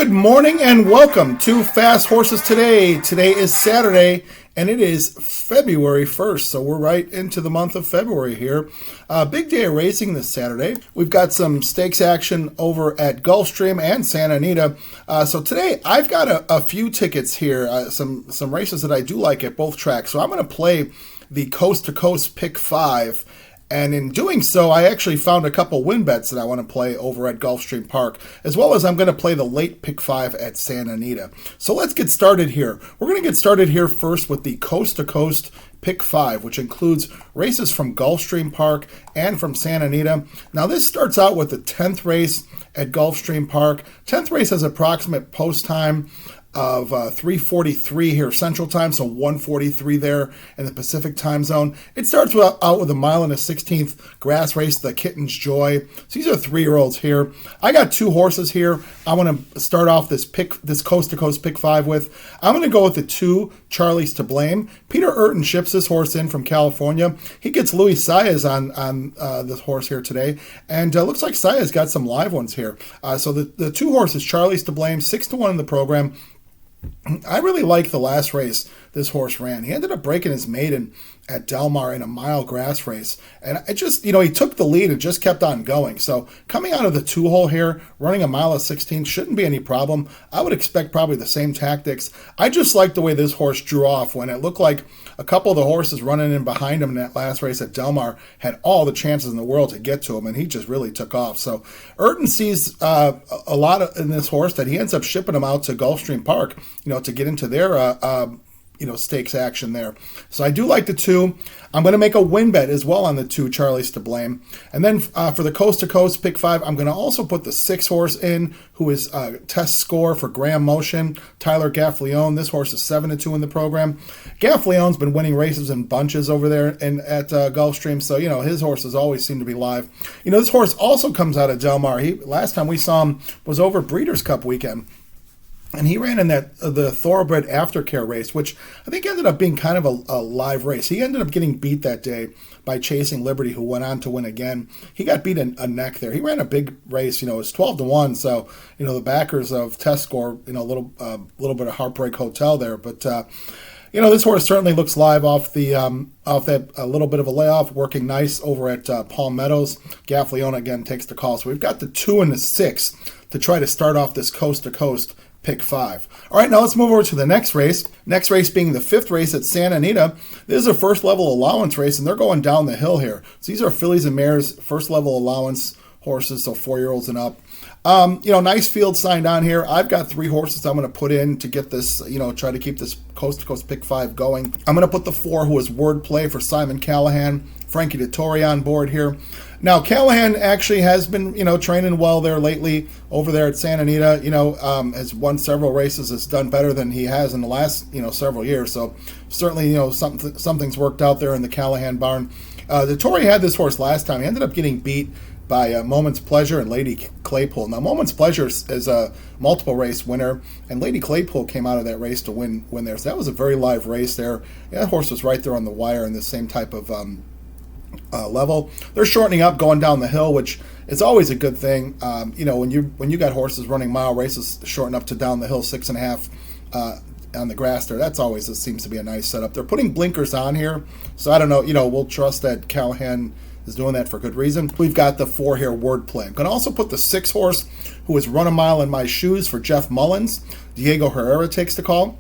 Good morning and welcome to Fast Horses Today. Today is Saturday and it is February 1st, so we're right into the month of February here. Big day of racing this Saturday. We've got some stakes action over at Gulfstream and Santa Anita. So today I've got a few tickets here, some races that I do like at both tracks. So I'm going to play the Coast to Coast Pick 5. And in doing so, I actually found a couple win bets that I want to play over at Gulfstream Park, as well as I'm going to play the late Pick 5 at Santa Anita. So let's get started here. We're going to get started here first with the Coast to Coast Pick 5, which includes races from Gulfstream Park and from Santa Anita. Now this starts out with the 10th race at Gulfstream Park. 10th race has approximate post time of 3:43 here Central Time, so 1:43 there in the Pacific Time Zone. It starts out with a mile and a 16th grass race, the Kitten's Joy. So these are 3-year-olds here. I got 2 horses here. I want to start off this Coast to Coast Pick 5 with. I'm going to go with the 2 Charlie's to Blame. Peter Urton ships this horse in from California. He gets Louis Saez on this horse here today, and looks like Saez got some live ones here. So the 2 horses, Charlie's to Blame, 6-1 in the program. I really like the last race this horse ran. He ended up breaking his maiden at Del Mar in a mile grass race. And I just, he took the lead and just kept on going. So coming out of the 2-hole here, running a mile of 16 shouldn't be any problem. I would expect probably the same tactics. I just like the way this horse drew off when it looked like a couple of the horses running in behind him in that last race at Del Mar had all the chances in the world to get to him, and he just really took off. So Urton sees a lot in this horse that he ends up shipping him out to Gulfstream Park, to get into their stakes action there. So I do like the 2. I'm going to make a win bet as well on the 2 Charlie's to Blame. And then for the Coast to Coast Pick 5, I'm going to also put the 6 horse in, who is test score for Graham Motion, Tyler Gaffleone. This horse is 7-2 in the program. Gaffleone's been winning races in bunches over there at Gulfstream, so his horses always seem to be live. This horse also comes out of Del Mar. Last time we saw him was over Breeders' Cup weekend. And he ran in the Thoroughbred Aftercare race, which I think ended up being kind of a live race. He ended up getting beat that day by Chasing Liberty, who went on to win again. He got beat a neck there. He ran a big race. It was 12-1. So the backers of Test Score, a little bit of Heartbreak Hotel there. But this horse certainly looks live off that a little bit of a layoff, working nice over at Palm Meadows. Gaffleone again takes the call. So we've got the 2 and the 6 to try to start off this Coast to Coast Pick 5. All right, now let's move over to the next race. Next race being the 5th race at Santa Anita. This is a first level allowance race, and they're going down the hill here. So these are fillies and mares, first level allowance horses, so 4-year-olds and up. Nice field signed on here. I've got 3 horses I'm going to put in to get this, try to keep this Coast to Coast Pick 5 going. I'm going to put the 4 who is Wordplay for Simon Callahan, Frankie Dettori on board here. Now, Callahan actually has been, training well there lately over there at Santa Anita, has won several races, has done better than he has in the last, several years. So certainly, something's worked out there in the Callahan barn. Dettori had this horse last time. He ended up getting beat by Moment's Pleasure and Lady Claypool. Now, Moment's Pleasure is a multiple race winner, and Lady Claypool came out of that race to win there. So that was a very live race there. That horse was right there on the wire in the same type of level. They're shortening up, going down the hill, which is always a good thing. When you got horses running mile races, shorten up to down the hill 6.5 on the grass there. That's always seems to be a nice setup. They're putting blinkers on here, so I don't know. We'll trust that Callahan is doing that for good reason. We've got the 4 here, Wordplay. I'm going to also put the 6 horse who has Run a Mile in My Shoes for Jeff Mullins. Diego Herrera takes the call.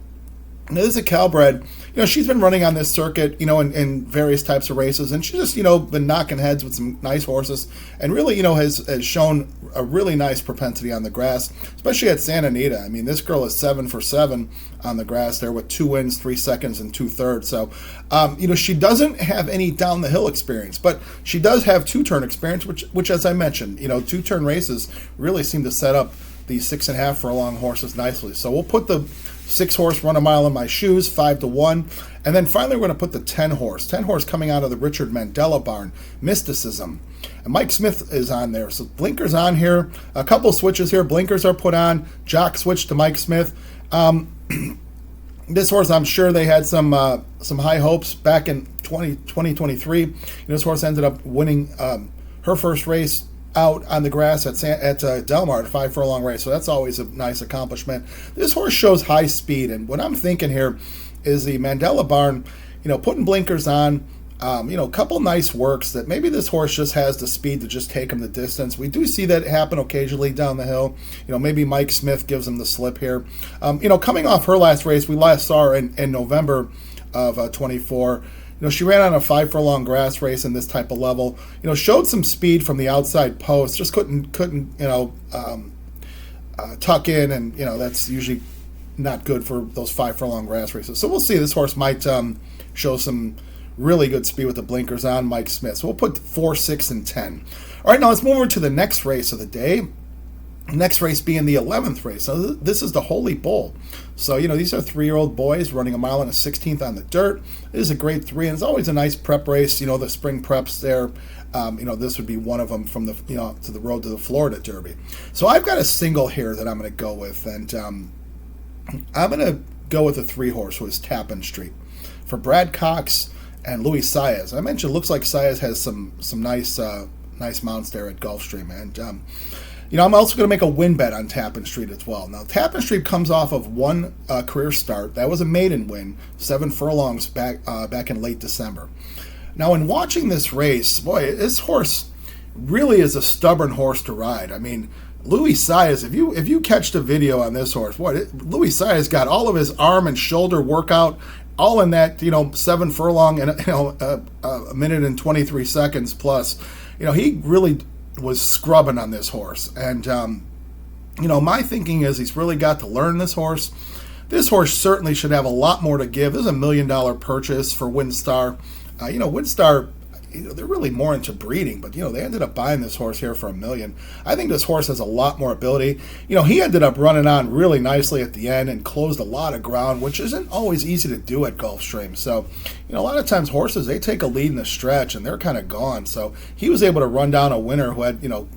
Now, this is a Calbred. She's been running on this circuit, in various types of races, and she's just, been knocking heads with some nice horses, and really, has shown a really nice propensity on the grass, especially at Santa Anita. I mean, this girl is 7 for 7 on the grass there with 2 wins, 3 seconds, and 2/3. So, she doesn't have any down the hill experience, but she does have 2-turn experience, which, as I mentioned, 2-turn races really seem to set up these 6.5 furlong horses nicely. So we'll put the 6 horse Run a Mile in My Shoes, 5-1. And then finally, we're going to put the 10 horse. 10 horse coming out of the Richard Mandela barn, Mysticism. And Mike Smith is on there. So blinkers on here. A couple switches here. Blinkers are put on. Jock switch to Mike Smith. This horse, I'm sure they had some high hopes back in 2023. This horse ended up winning her first race out on the grass at Del Mar at 5 furlong race. So that's always a nice accomplishment. This horse shows high speed, and what I'm thinking here is the Mandela Barn, putting blinkers on. A couple nice works that maybe this horse just has the speed to just take him the distance. We do see that happen occasionally down the hill. Maybe Mike Smith gives him the slip here. Coming off her last race, we last saw her in November of 24. She ran on a 5 furlong grass race in this type of level. Showed some speed from the outside post, just couldn't tuck in, and that's usually not good for those 5 furlong grass races. So we'll see. This horse might show some really good speed with the blinkers on, Mike Smith. So we'll put 4, 6, and 10. All right, now let's move over to the next race of the day. Next race being the 11th race. So this is the Holy Bull. So, these are 3-year-old boys running a mile and a 16th on the dirt. It is a grade 3, and it's always a nice prep race. The spring preps there. This would be one of them from the, to the road to the Florida Derby. So I've got a single here that I'm going to go with, and I'm going to go with a 3-horse who is Tappan Street. For Brad Cox and Luis Saez. I mentioned, looks like Saez has some nice mounts there at Gulfstream. And, I'm also going to make a win bet on Tappan Street as well. Now, Tappan Street comes off of one career start. That was a maiden win, 7 furlongs back in late December. Now, in watching this race, boy, this horse really is a stubborn horse to ride. I mean, Luis Saez, if you catch the video on this horse, Luis Saez got all of his arm and shoulder workout all in that, 7 furlong and a minute and 23 seconds plus. He really was scrubbing on this horse. And, my thinking is he's really got to learn this horse. This horse certainly should have a lot more to give. This is a $1 million purchase for WinStar. WinStar, they're really more into breeding, but, they ended up buying this horse here for $1 million. I think this horse has a lot more ability. He ended up running on really nicely at the end and closed a lot of ground, which isn't always easy to do at Gulfstream. So, a lot of times horses, they take a lead in the stretch and they're kind of gone. So he was able to run down a winner who had,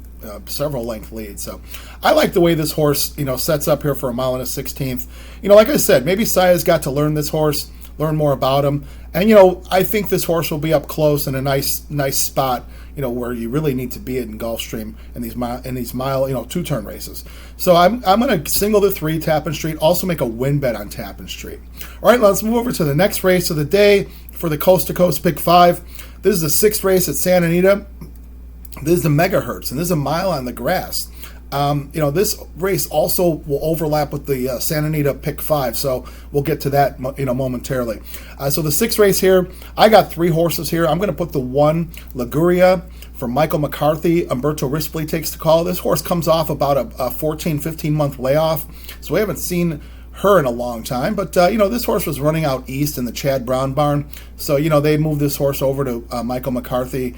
several length leads. So I like the way this horse, sets up here for a mile and a 16th. Like I said, maybe Saez got to learn this horse, learn more about him. And, I think this horse will be up close in a nice spot, where you really need to be in Gulfstream in these mile, two-turn races. So I'm going to single the 3, Tappan Street, also make a win bet on Tappan Street. All right, let's move over to the next race of the day for the Coast to Coast Pick 5. This is the 6th race at Santa Anita. This is the Megahertz, and this is a mile on the grass. This race also will overlap with the Santa Anita Pick 5, so we'll get to that, momentarily. So the 6th race here, I got 3 horses here. I'm going to put the 1 Liguria for Michael McCarthy. Umberto Rispoli takes the call. This horse comes off about a 14, 15-month layoff, so we haven't seen her in a long time. But, this horse was running out east in the Chad Brown barn, so, they moved this horse over to Michael McCarthy.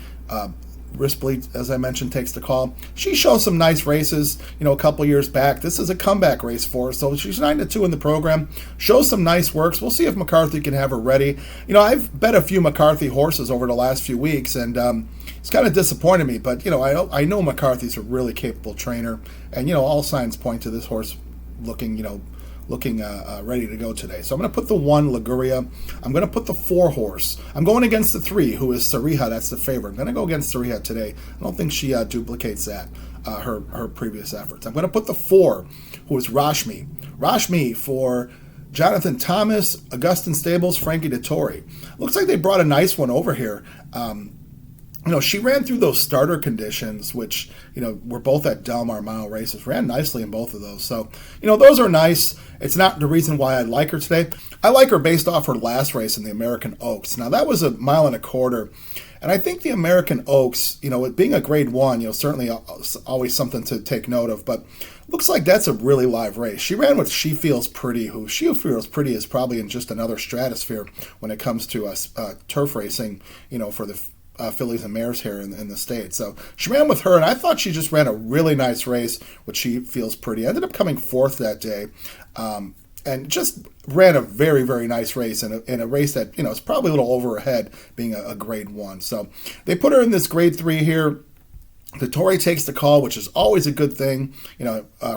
Rispoli, as I mentioned, takes the call. She shows some nice races, a couple years back. This is a comeback race for her, so she's 9-2 in the program. Shows some nice works. We'll see if McCarthy can have her ready. I've bet a few McCarthy horses over the last few weeks, and it's kind of disappointed me. But I know McCarthy's a really capable trainer, and all signs point to this horse looking ready to go today. So I'm going to put the 1 Liguria. I'm going to put the 4 horse. I'm going against the 3, who is Sarija. That's the favorite. I'm going to go against Sarija today. I don't think she duplicates that, her previous efforts. I'm going to put the 4, who is Rashmi. Rashmi for Jonathan Thomas, Augustin Stables, Frankie Dettori. Looks like they brought a nice one over here. She ran through those starter conditions, which, were both at Del Mar mile races, ran nicely in both of those. So, those are nice. It's not the reason why I like her today. I like her based off her last race in the American Oaks. Now, that was a 1.25 miles. And I think the American Oaks, it being a grade 1, certainly always something to take note of. But looks like that's a really live race. She ran with She Feels Pretty, who She Feels Pretty is probably in just another stratosphere when it comes to turf racing, for the fillies and mares here in the state. So she ran with her, and I thought she just ran a really nice race, which She Feels Pretty. Ended up coming 4th that day, and just ran a very, very nice race in a race that, is probably a little over her head, being a grade 1. So they put her in this grade 3 here. The Tory takes the call, which is always a good thing.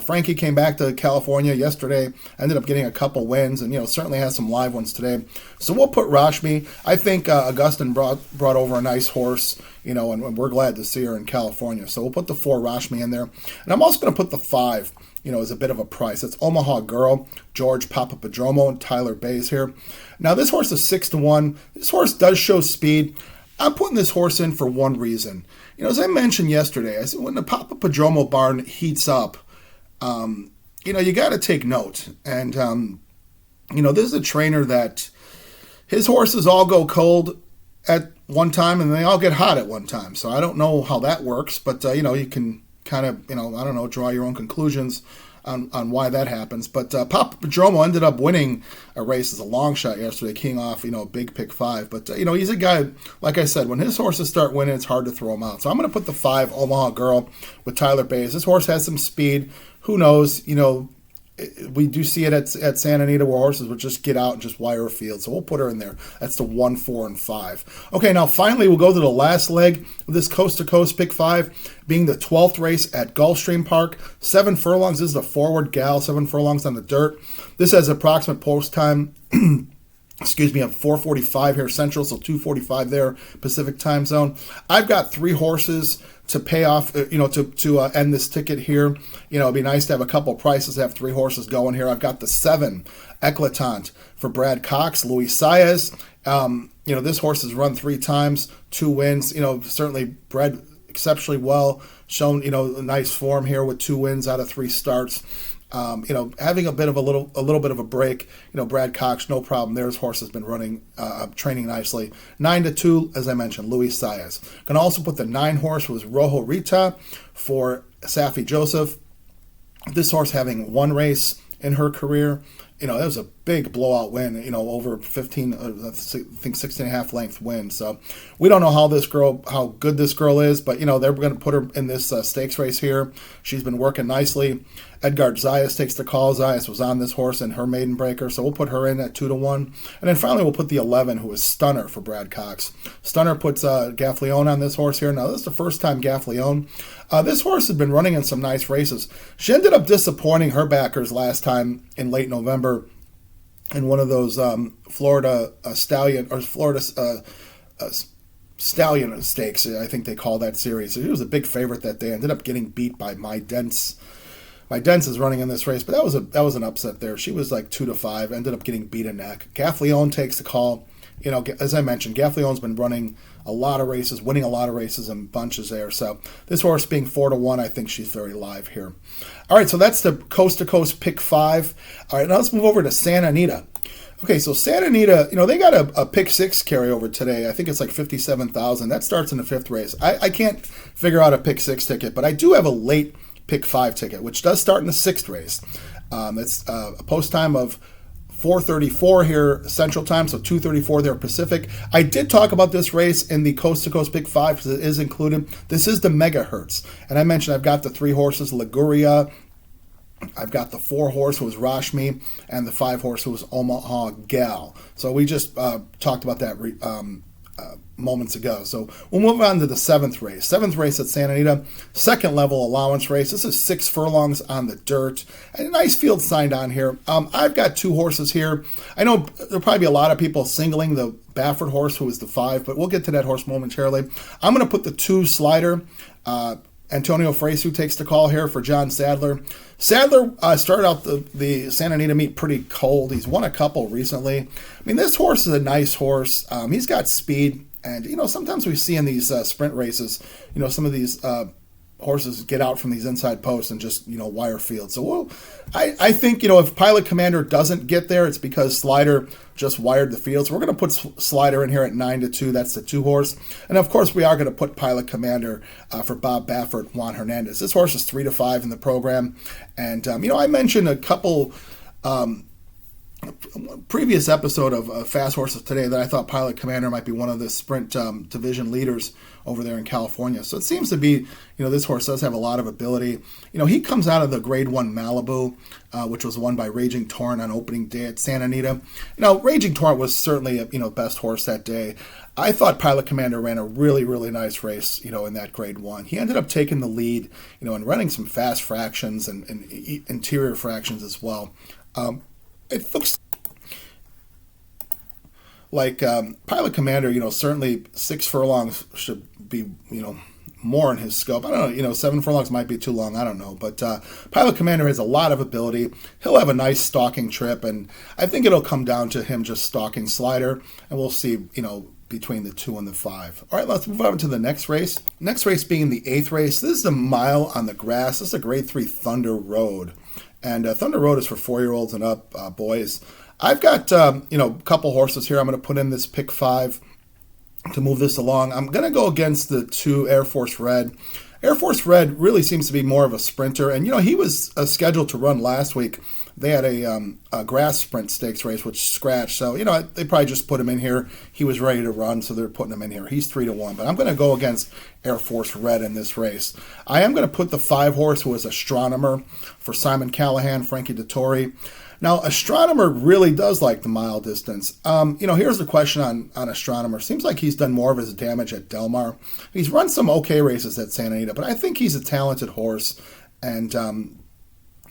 Frankie came back to California yesterday, ended up getting a couple wins, and certainly has some live ones today. So we'll put Rashmi. I think Augustin brought over a nice horse, and we're glad to see her in California. So we'll put the 4 Rashmi in there, and I'm also going to put the 5. As a bit of a price. It's Omaha Girl, George Papapadromo, and Tyler Bays here. Now this horse is 6-1. This horse does show speed. I'm putting this horse in for one reason. As I mentioned yesterday, I said when the Papapadromo barn heats up, you got to take note. And, this is a trainer that his horses all go cold at one time and they all get hot at one time. So I don't know how that works, but, you can kind of, draw your own conclusions on why that happens. But Papapadromo ended up winning a race as a long shot yesterday, keying off, big pick 5. But, he's a guy, like I said, when his horses start winning, it's hard to throw him out. So I'm going to put the 5 Omaha Girl with Tyler Bays. This horse has some speed. Who knows? We do see it at Santa Anita where horses would just get out and just wire a field. So we'll put her in there. That's the 1, 4, and 5. Okay, now finally we'll go to the last leg of this coast-to-coast pick 5, being the 12th race at Gulfstream Park. 7 furlongs. This is the forward gal. 7 furlongs on the dirt. This has approximate post time. Excuse me, I'm 4:45 here Central, so 2:45 there Pacific time zone. I've got 3 horses to pay off, to end this ticket here. It'd be nice to have a couple prices, have 3 horses going here. I've got the 7 Eclatant for Brad Cox, Luis Saez. This horse has run 3 times, 2 wins. Certainly bred exceptionally well, shown, a nice form here with 2 wins out of 3 starts. Having a little bit of a break. Brad Cox, no problem there. His horse has been running, training nicely. 9-2, as I mentioned, Luis Saez. Can also put the 9 horse was Rojo Rita for Safi Joseph. This horse having 1 race in her career. That was a big blowout win, over 15, I think 16.5 length win. So we don't know how good this girl is, but, they're going to put her in this stakes race here. She's been working nicely. Edgard Zayas takes the call. Zayas was on this horse in her maiden breaker, so we'll put her in at 2-1. And then finally we'll put the 11, who is Stunner for Brad Cox. Stunner puts Gaffleone on this horse here. Now, this is the first time Gaffleone. This horse has been running in some nice races. She ended up disappointing her backers last time in late November in one of those Florida Stallion Stakes, I think they call that series. He was a big favorite that day. Ended up getting beat by My Dents. My Dents is running in this race, but that was an upset there. She was like 2-5. Ended up getting beat a neck. Gaffleone takes the call. As I mentioned, Gaffleone's been running a lot of races, winning a lot of races in bunches there. So this horse being 4-1, I think she's very live here. All right, so that's the coast-to-coast pick 5. All right, now let's move over to Santa Anita. Okay, so Santa Anita, they got a pick 6 carryover today. I think it's like 57,000. That starts in the 5th race. I can't figure out a pick 6 ticket, but I do have a late pick 5 ticket, which does start in the 6th race. It's a post time of 4:34 here Central Time, so 2:34 there Pacific. I did talk about this race in the Coast to Coast Pick 5 because it is included. This is the megahertz, and I mentioned I've got the 3 horses, Liguria. I've got the 4 horse who was Rashmi, and the 5 horse who was Omaha Gal. So we just talked about that moments ago. So we'll move on to the 7th race. 7th race at Santa Anita, 2nd level allowance race. This is 6 furlongs on the dirt. And a nice field signed on here. I've got 2 horses here. I know there'll probably be a lot of people singling the Baffert horse, who is the 5, but we'll get to that horse momentarily. I'm going to put the 2 Slider. Antonio Fresu takes the call here for John Sadler. Sadler started out the Santa Anita meet pretty cold. He's won a couple recently. I mean, this horse is a nice horse. He's got speed. And, sometimes we see in these sprint races, some of these horses get out from these inside posts and just, wire field. So I think, if Pilot Commander doesn't get there, it's because Slider just wired the field. So we're going to put Slider in here at 9-2. That's the 2 horse. And of course, we are going to put Pilot Commander for Bob Baffert, Juan Hernandez. This horse is 3-5 in the program. And, I mentioned a couple previous episode of Fast Horses Today that I thought Pilot Commander might be one of the sprint division leaders over there in California. So it seems to be, this horse does have a lot of ability. He comes out of the Grade 1 Malibu, which was won by Raging Torrent on opening day at Santa Anita. Raging Torrent was certainly, best horse that day. I thought Pilot Commander ran a really, really nice race, in that Grade 1. He ended up taking the lead, and running some fast fractions and interior fractions as well. It looks like Pilot Commander, certainly 6 furlongs should be, more in his scope. I don't know, 7 furlongs might be too long. I don't know. But Pilot Commander has a lot of ability. He'll have a nice stalking trip, and I think it'll come down to him just stalking Slider, and we'll see, between the 2 and the 5. All right, let's move on to the next race. Next race being the 8th race. This is the mile on the grass. This is a Grade 3 Thunder Road. And Thunder Road is for 4-year-olds and up, boys. I've got, a couple horses here. I'm going to put in this pick 5 to move this along. I'm going to go against the 2 Air Force Red. Air Force Red really seems to be more of a sprinter. And, he was scheduled to run last week. They had a grass sprint stakes race, which scratched. So, they probably just put him in here. He was ready to run, so they're putting him in here. He's 3-1. But I'm going to go against Air Force Red in this race. I am going to put the 5 horse, who is Astronomer, for Simon Callahan, Frankie Dettori. Now, Astronomer really does like the mile distance. Here's the question on Astronomer. Seems like he's done more of his damage at Del Mar. He's run some okay races at Santa Anita, but I think he's a talented horse. And,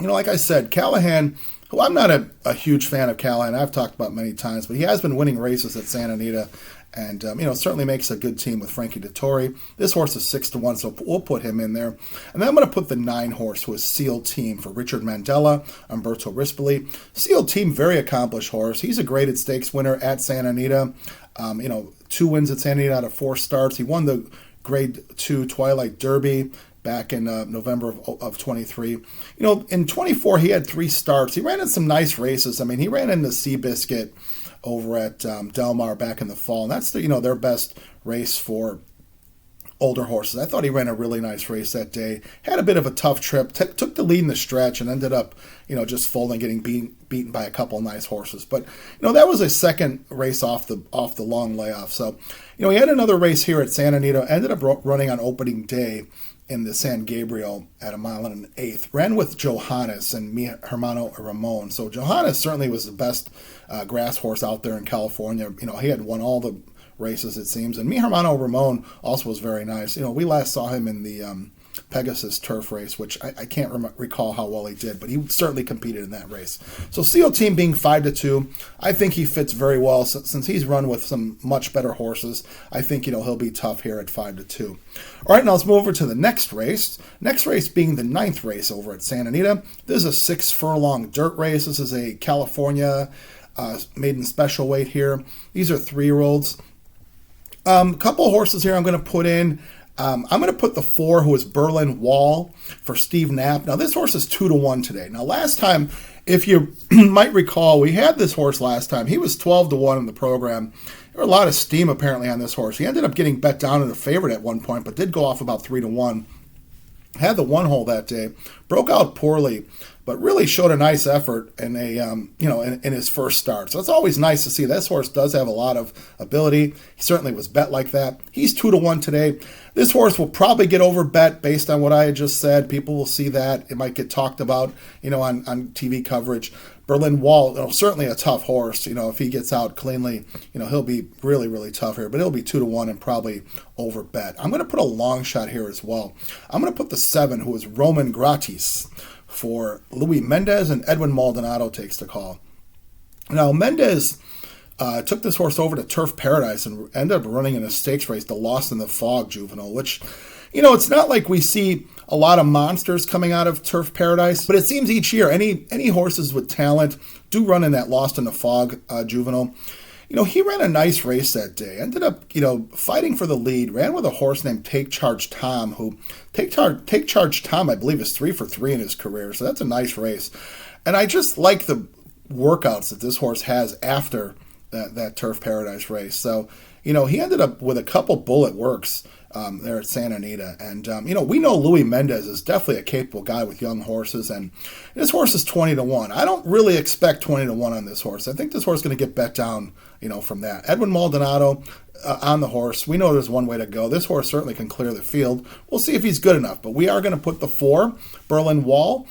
like I said, Callahan, who I'm not a huge fan of Callahan, I've talked about many times, but he has been winning races at Santa Anita. And, certainly makes a good team with Frankie Dettori. This horse is 6-1, so we'll put him in there. And then I'm going to put the 9 horse, who is Seal Team, for Richard Mandela, Umberto Rispoli. Seal Team, very accomplished horse. He's a graded stakes winner at Santa Anita. 2 wins at Santa Anita out of 4 starts. He won the Grade 2 Twilight Derby back in November of 23. In 24, he had 3 starts. He ran in some nice races. He ran in the Seabiscuit over at Del Mar back in the fall. And that's their best race for older horses. I thought he ran a really nice race that day. Had a bit of a tough trip. Took the lead in the stretch and ended up, just folding, getting beaten by a couple of nice horses. But that was a second race off the long layoff. So he had another race here at Santa Anita. Ended up running on opening day in the San Gabriel at 1.125. Ran with Johannes and Mi Hermano Ramon. So Johannes certainly was the best grass horse out there in California. He had won all the races, it seems. And Mi Hermano Ramon also was very nice. We last saw him in the Pegasus turf race, which I can't recall how well he did, but he certainly competed in that race. So Seal Team being 5-2, I think he fits very well since he's run with some much better horses. I think he'll be tough here at 5-2. All right, now let's move over to the next race. Next race being the 9th race over at Santa Anita. This is a 6 furlong dirt race. This is a California maiden special weight here. These are 3-year-olds. Couple horses here I'm going to put in. I'm going to put the 4, who is Berlin Wall, for Steve Knapp. Now, this horse is 2-1 today. Now, last time, if you might recall, we had this horse last time. He was 12-1 in the program. There was a lot of steam, apparently, on this horse. He ended up getting bet down to the favorite at one point, but did go off about 3-1. Had the 1 hole that day. Broke out poorly, but really showed a nice effort in in his first start. So it's always nice to see. This horse does have a lot of ability. He certainly was bet like that. He's 2-1 today. This horse will probably get over bet based on what I had just said. People will see that. It might get talked about, on TV coverage. Berlin Wall, certainly a tough horse. If he gets out cleanly, he'll be really, really tough here. But he'll be 2-1 and probably over bet. I'm going to put a long shot here as well. I'm going to put the 7, who is Roman Gratis, for Louis Mendez, and Edwin Maldonado takes the call. Now, Mendez took this horse over to Turf Paradise and ended up running in a stakes race, the Lost in the Fog juvenile, which, it's not like we see a lot of monsters coming out of Turf Paradise, but it seems each year any horses with talent do run in that Lost in the Fog juvenile. He ran a nice race that day. Ended up, fighting for the lead. Ran with a horse named Take Charge Tom, who Take Charge Tom, I believe, is 3 for 3 in his career. So that's a nice race. And I just like the workouts that this horse has after that Turf Paradise race. So, he ended up with a couple bullet works there at Santa Anita. And, we know Louis Mendez is definitely a capable guy with young horses, and this horse is 20-1. I don't really expect 20-1 on this horse. I think this horse is going to get bet down, from that. Edwin Maldonado on the horse. We know there's one way to go. This horse certainly can clear the field. We'll see if he's good enough, but we are going to put the 4, Berlin Wall,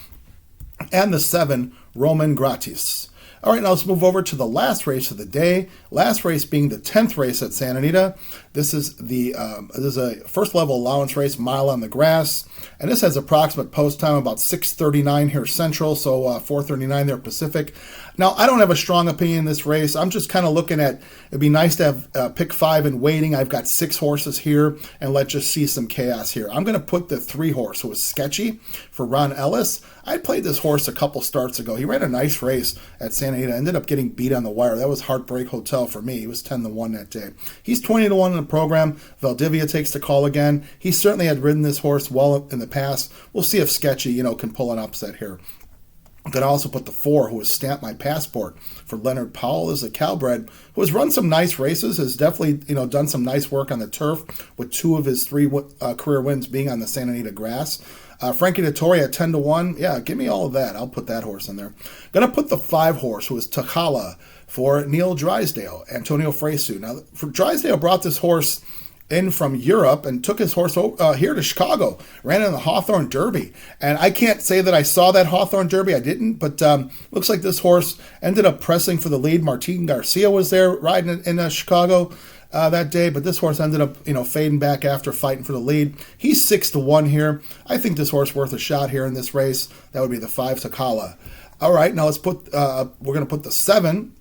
and the 7, Roman Gratis. All right, now let's move over to the last race of the day. Last race being the 10th race at Santa Anita. This is a first level allowance race, mile on the grass, and this has approximate post time about 6:39 here Central, so 4:39 there Pacific. Now, I don't have a strong opinion in this race. I'm just kind of looking at, it'd be nice to have pick 5 in waiting. I've got 6 horses here, and let's just see some chaos here. I'm going to put the 3 horse, who was Sketchy, for Ron Ellis. I played this horse a couple starts ago. He ran a nice race at Santa Anita, ended up getting beat on the wire. That was Heartbreak Hotel for me. He was 10-1 that day. He's 20-1 in the program. Valdivia takes the call again. He certainly had ridden this horse well in the past. We'll see if Sketchy, can pull an upset here. I'm going to also put the 4, who has stamped my passport, for Leonard Powell. This is a Calbred who has run some nice races, has definitely, done some nice work on the turf, with 2 of his 3 career wins being on the Santa Anita grass. Frankie Dettori at 10-1. Yeah, give me all of that. I'll put that horse in there. Going to put the 5 horse, who is Takala, for Neil Drysdale, Antonio Fresu. Now, Drysdale brought this horse in from Europe and took his horse here to Chicago, ran in the Hawthorne Derby. And I can't say that I saw that Hawthorne Derby. I didn't, but looks like this horse ended up pressing for the lead. Martin Garcia was there riding in Chicago that day, but this horse ended up, fading back after fighting for the lead. He's 6-1 here. I think this horse worth a shot here in this race. That would be the 5, Takala. All right, now let's put, we're going to put the 7.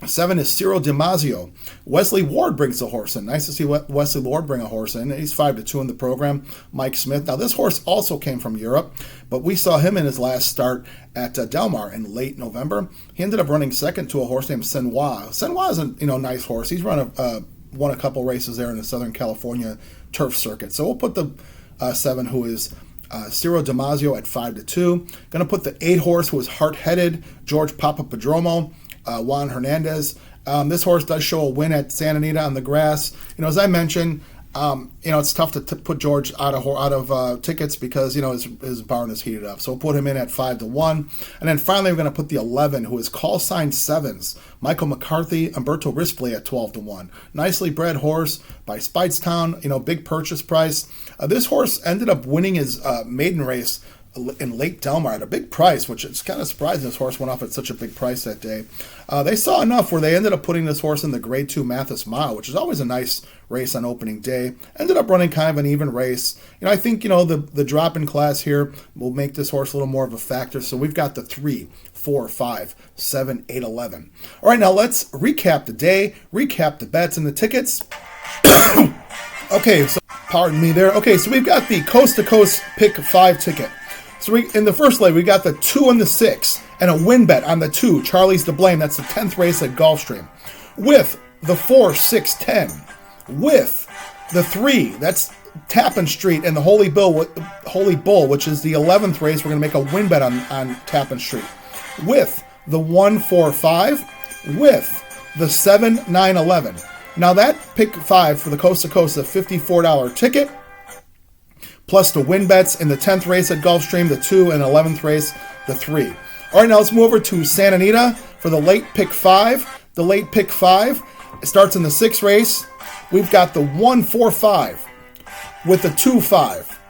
7 is Ciro Damasio. Wesley Ward brings the horse in. Nice to see Wesley Ward bring a horse in. He's 5-2 in the program. Mike Smith. Now, this horse also came from Europe, but we saw him in his last start at Del Mar in late November. He ended up running second to a horse named Senoir. Senoir is a nice horse. He's won a couple races there in the Southern California turf circuit. So we'll put the 7, who is Ciro Damasio, at 5-2. Going to put the 8 horse, who is Heart-Headed, George Papapadromo. Juan Hernandez. This horse does show a win at Santa Anita on the grass. As I mentioned, it's tough to put George out of tickets because, his barn is heated up. So we'll put him in at 5-1. And then finally, we're going to put the 11, who is Call Sign Sevens. Michael McCarthy, Umberto Rispoli at 12-1. Nicely bred horse by Speightstown, big purchase price. This horse ended up winning his maiden race in late Del Mar at a big price, which is kind of surprising this horse went off at such a big price that day. They saw enough where they ended up putting this horse in the Grade 2 Mathis Mile, which is always a nice race on opening day. Ended up running kind of an even race. I think, the drop in class here will make this horse a little more of a factor. So we've got the 3, 4, 5, 7, 8, 11. All right, now let's recap the day, recap the bets and the tickets. Okay, so pardon me there. Okay, so we've got the Coast to Coast Pick 5 ticket. So in the first leg, we got the 2 and the 6, and a win bet on the 2, Charlie's to Blame. That's the 10th race at Gulfstream. With the 4, 6, 10. With the 3, that's Tappan Street, and the Holy Bull, which is the 11th race. We're going to make a win bet on Tappan Street. With the 1, 4, 5. With the 7, 9, 11. Now that pick 5 for the Coast to Coast is a $54 ticket. Plus the win bets in the 10th race at Gulfstream, the 2, and 11th race, the 3. All right, now let's move over to Santa Anita for the late pick 5. The late pick 5 starts in the 6th race. We've got the 1, 4, 5 with the 2, 5,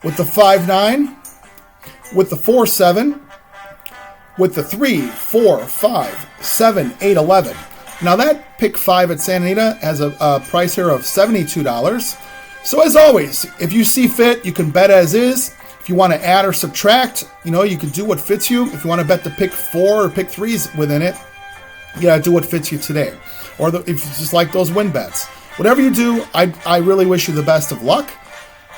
with the 5, 9, with the 4, 7, with the 3, 4, 5, 7, 8, 11. Now that pick 5 at Santa Anita has a price here of $72. So as always, if you see fit, you can bet as is. If you want to add or subtract, you can do what fits you. If you want to bet the pick 4 or pick 3s within it, you got to do what fits you today. Or if you just like those win bets. Whatever you do, I really wish you the best of luck.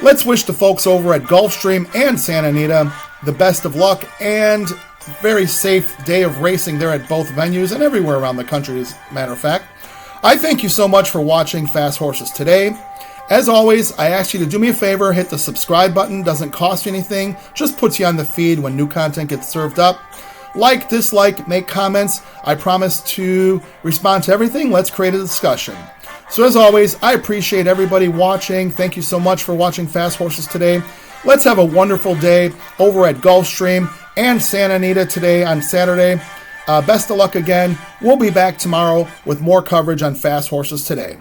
Let's wish the folks over at Gulfstream and Santa Anita the best of luck and very safe day of racing there at both venues and everywhere around the country, as a matter of fact. I thank you so much for watching Fast Horses today. As always, I ask you to do me a favor, hit the subscribe button. Doesn't cost you anything, just puts you on the feed when new content gets served up. Like, dislike, make comments. I promise to respond to everything. Let's create a discussion. So as always, I appreciate everybody watching. Thank you so much for watching Fast Horses today. Let's have a wonderful day over at Gulfstream and Santa Anita today on Saturday. Best of luck again. We'll be back tomorrow with more coverage on Fast Horses today.